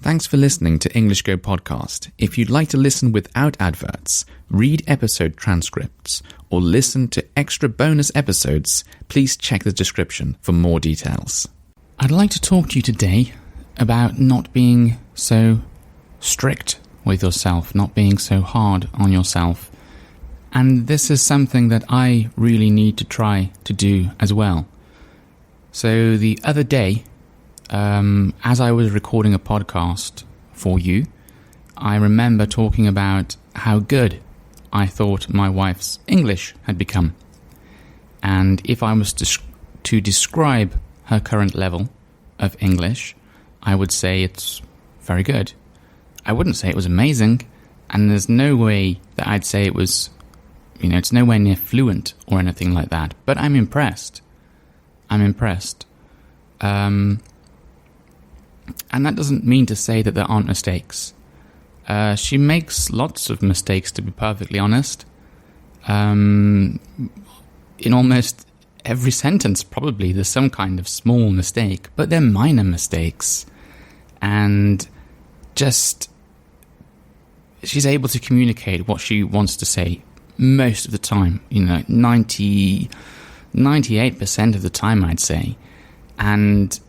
Thanks for listening to English Go Podcast. If you'd like to listen without adverts, read episode transcripts, or listen to extra bonus episodes, please check the description for more details. I'd like to talk to you today about not being so strict with yourself, not being so hard on yourself. And this is something that I really need to try to do as well. So the other day, as I was recording a podcast for you, I remember talking about how good I thought my wife's English had become. And if I was to describe her current level of English, I would say it's very good. I wouldn't say it was amazing, and there's no way that I'd say it was, it's nowhere near fluent or anything like that. But I'm impressed. And that doesn't mean to say that there aren't mistakes. She makes lots of mistakes, to be perfectly honest. In almost every sentence, probably, there's some kind of small mistake, but they're minor mistakes. And just, she's able to communicate what she wants to say most of the time, 98% of the time, I'd say. And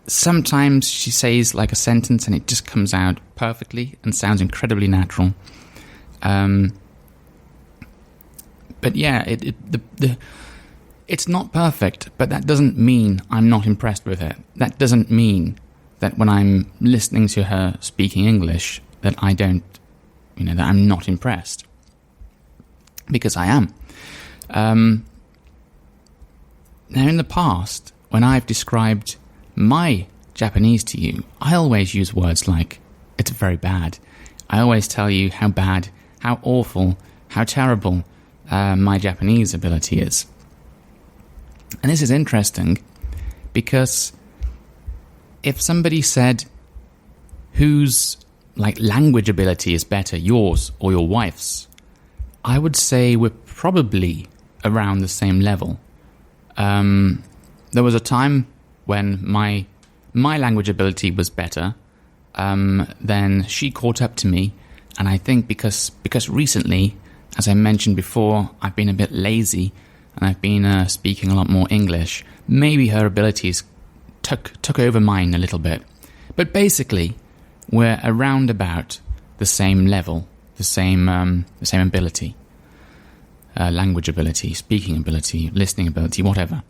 sometimes she says like a sentence and it just comes out perfectly and sounds incredibly natural. But yeah, it's not perfect, but that doesn't mean I'm not impressed with her. That doesn't mean that when I'm listening to her speaking English that I don't, that I'm not impressed. Because I am. Now in the past, when I've described my Japanese to you, I always use words like, it's very bad. I always tell you how bad, how awful, how terrible my Japanese ability is. And this is interesting because if somebody said whose language ability is better, yours or your wife's, I would say we're probably around the same level. There was a time when my language ability was better, then she caught up to me, and I think because recently, as I mentioned before, I've been a bit lazy, and I've been speaking a lot more English, maybe her abilities took over mine a little bit. But basically, we're around about the same level, the same ability. Language ability, speaking ability, listening ability, whatever.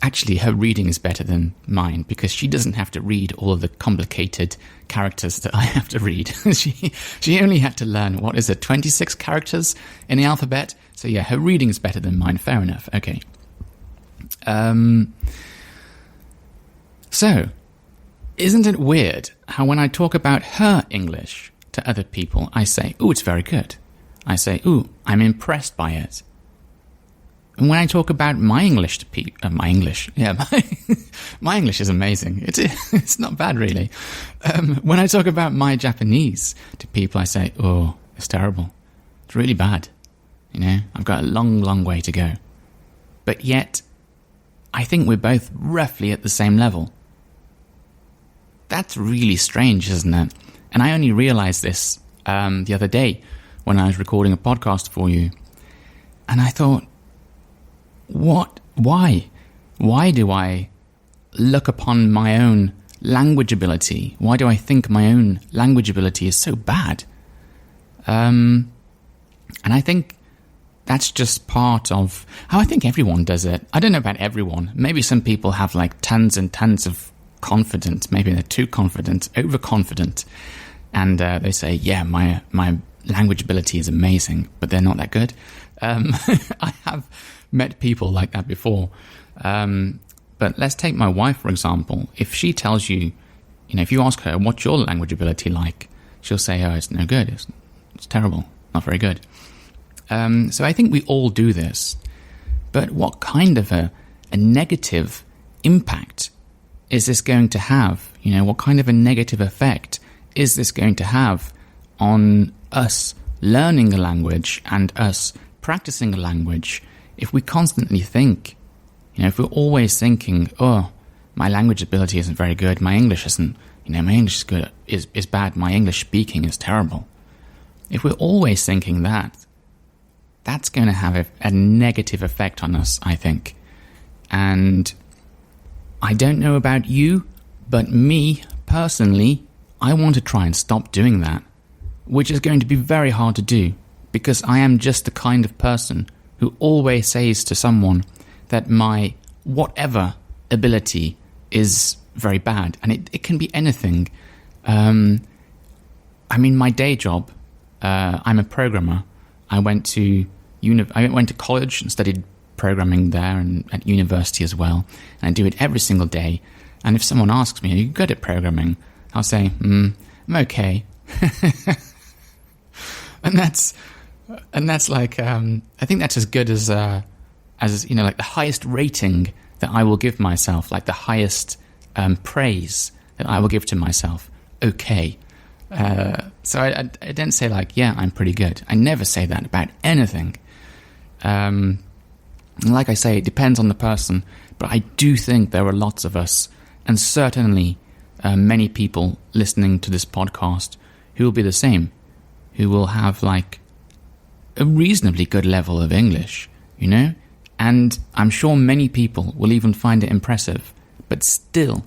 Actually, her reading is better than mine because she doesn't have to read all of the complicated characters that I have to read. She only had to learn, 26 characters in the alphabet? So yeah, her reading is better than mine. Fair enough. Okay. So, isn't it weird how when I talk about her English to other people, I say, "Ooh, it's very good." I say, "Ooh, I'm impressed by it." And when I talk about my English to people, my English is amazing. It's not bad, really. When I talk about my Japanese to people, I say, "Oh, it's terrible. It's really bad. I've got a long, long way to go." But yet, I think we're both roughly at the same level. That's really strange, isn't it? And I only realized this the other day when I was recording a podcast for you. And I thought, why? Why do I look upon my own language ability? Why do I think my own language ability is so bad? And I think that's just part of how I think everyone does it. I don't know about everyone. Maybe some people have tons and tons of confidence. Maybe they're too confident, overconfident. And they say, yeah, my language ability is amazing, but they're not that good. I have met people like that before. But let's take my wife, for example. If she tells you, if you ask her, what's your language ability like? She'll say, oh, it's no good. It's terrible. Not very good. So I think we all do this. But what kind of a negative impact is this going to have? What kind of a negative effect is this going to have on us learning a language and us practicing a language if we constantly think, if we're always thinking, oh, my language ability isn't very good. My English isn't, my English is good, is bad. My English speaking is terrible. If we're always thinking that, that's going to have a negative effect on us, I think. And I don't know about you, but me, personally, I want to try and stop doing that, which is going to be very hard to do, because I am just the kind of person who always says to someone that my whatever ability is very bad. And it can be anything. My day job, I'm a programmer. I went to college and studied programming there and at university as well. And I do it every single day. And if someone asks me, are you good at programming? I'll say, I'm okay. and that's like, I think that's as good as like the highest rating that I will give myself, like the highest praise that I will give to myself. Okay. So I don't say like, yeah, I'm pretty good. I never say that about anything. Like I say, it depends on the person, but I do think there are lots of us, and certainly many people listening to this podcast who will be the same, who will have like a reasonably good level of English, and I'm sure many people will even find it impressive, but still,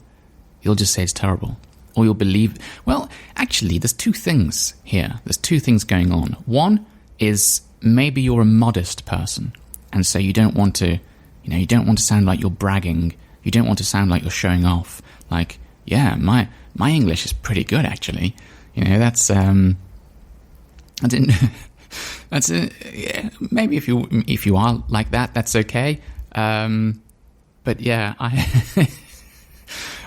you'll just say it's terrible. Or you'll believe... Well, actually, there's two things here. There's two things going on. One is maybe you're a modest person, and so you don't want to, you don't want to sound like you're bragging. You don't want to sound like you're showing off. Like, yeah, my English is pretty good, actually. That's... I didn't... That's yeah, maybe if you are like that, that's okay. But yeah,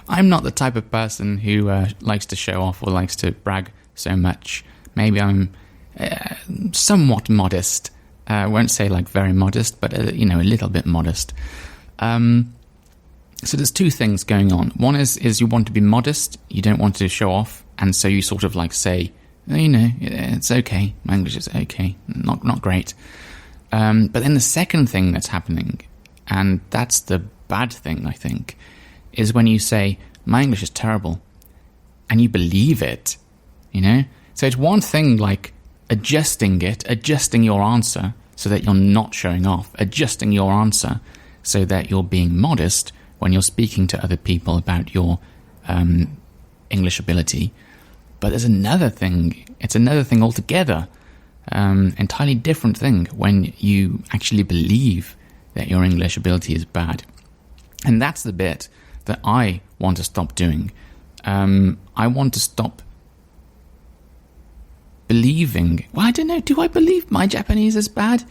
I'm not the type of person who likes to show off or likes to brag so much. Maybe I'm somewhat modest. I won't say like very modest, but a little bit modest. So there's two things going on. One is you want to be modest. You don't want to show off, and so you sort of like say, it's okay. My English is okay, not great. But then the second thing that's happening, and that's the bad thing, I think, is when you say, my English is terrible, and you believe it, So it's one thing like adjusting your answer so that you're not showing off, adjusting your answer so that you're being modest when you're speaking to other people about your English ability. But there's another thing, it's another thing altogether, entirely different thing when you actually believe that your English ability is bad. And that's the bit that I want to stop doing. I want to stop believing. Well, I don't know. Do I believe my Japanese is bad?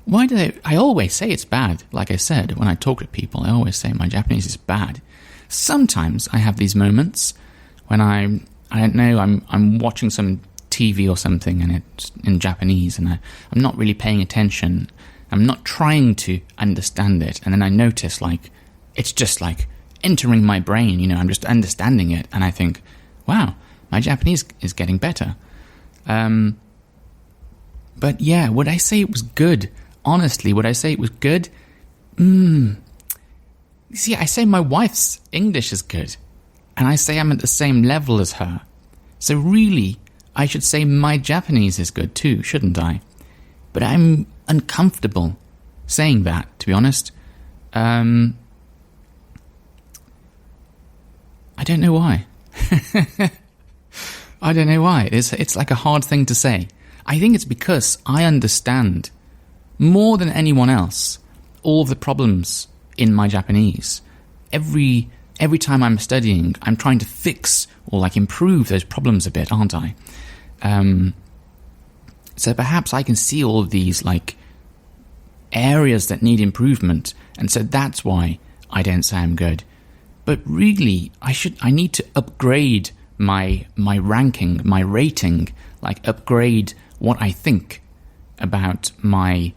Why do I always say it's bad. Like I said, when I talk to people, I always say my Japanese is bad. Sometimes I have these moments when I don't know, I'm watching some TV or something and it's in Japanese and I'm not really paying attention. I'm not trying to understand it. And then I notice like, it's just like entering my brain, I'm just understanding it. And I think, wow, my Japanese is getting better. But yeah, would I say it was good? Honestly, would I say it was good? See, I say my wife's English is good. And I say I'm at the same level as her. So really, I should say my Japanese is good too, shouldn't I? But I'm uncomfortable saying that, to be honest. I don't know why. I don't know why. It's like a hard thing to say. I think it's because I understand more than anyone else all of the problems in my Japanese. Every time I'm studying, I'm trying to fix or like improve those problems a bit, aren't I? So perhaps I can see all of these like areas that need improvement, and so that's why I don't say I'm good. But really, I need to upgrade my ranking, my rating, like upgrade what I think about my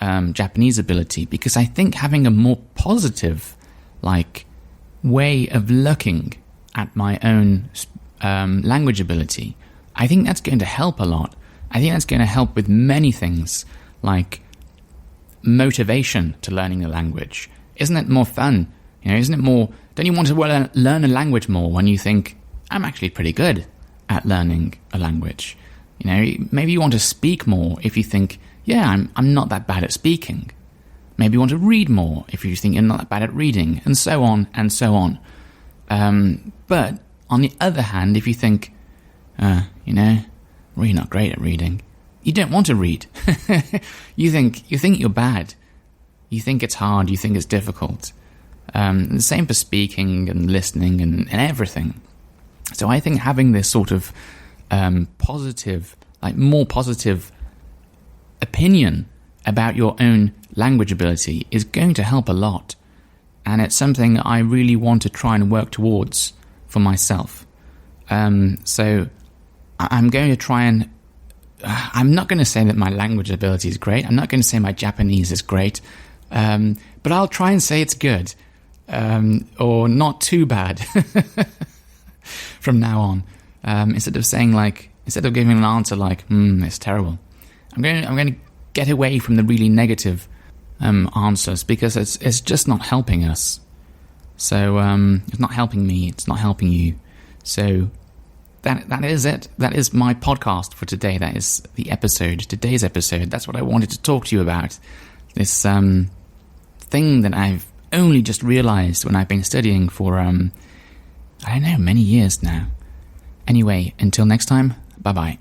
Japanese ability, because I think having a more positive like way of looking at my own language ability, I think that's going to help a lot. I think that's going to help with many things, like motivation to learning the language. Isn't it more fun? Isn't it more Don't you want to learn a language more when you think, I'm actually pretty good at learning a language? You know, maybe you want to speak more if you think, yeah, I'm not that bad at speaking. Maybe you want to read more if you think you're not that bad at reading, and so on and so on. But on the other hand, if you think, you know, really not great at reading, you don't want to read. You think you're bad. You think it's hard. You think it's difficult. The same for speaking and listening and everything. So I think having this sort of positive, like more positive opinion about your own language ability is going to help a lot. And it's something I really want to try and work towards for myself. So I'm going to try and... I'm not going to say that my language ability is great. I'm not going to say my Japanese is great. But I'll try and say it's good. Or not too bad from now on. Instead of giving an answer like, it's terrible. I'm going to get away from the really negative answers, because it's just not helping us. So it's not helping me. It's not helping you. So that is it. That is my podcast for today. That is the episode. Today's episode. That's what I wanted to talk to you about. This thing that I've only just realized when I've been studying for I don't know, many years now. Anyway, until next time, bye bye.